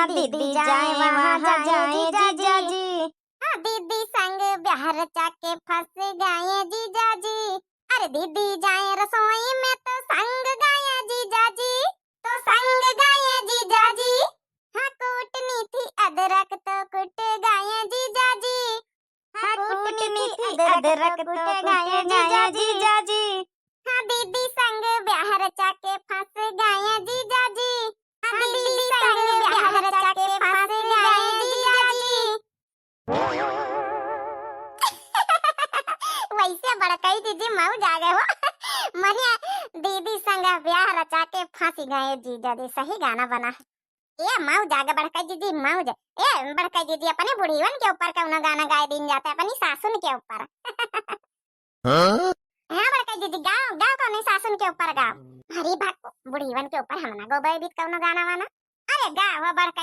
दीदी जाए वहाँ जाए जीजा जी। हाँ दीदी संग ब्याह रचा के फंस गए जीजा जी। अरे दीदी जाए रसोई में तो संग गए जीजा जी, तो संग गए जीजा जी। हाँ कूटनी थी अदरक तो कुट गए जीजा जी। हाँ कूटनी थी अदरक कुट गए जीजा जी। हाँ दीदी संग ब्याह रचा के फंस गए जीजा जी। हाँ दीदी संग ब्याह रचा के फंस गए जीजा जी। वैसे बड़कई दीदी मऊ जा गए हो। मने दीदी संग ब्याह रचा के फंस गए जीजा जी, सही गाना बना। ये मऊ जागे बड़कई दीदी मऊ जा। ए बड़कई दीदी अपने बुढ़ीवन के ऊपर कौन गाना गाए दिन जाता है, अपनी सासुन के ऊपर। हाँ बड़कई दीदी गाओ गाओ कौन सासुन के ऊपर गाओ। अरे भाग बुढ़ीवन के ऊपर हमना गो बीत कौन गाना वाना। अरे गाओ बड़कई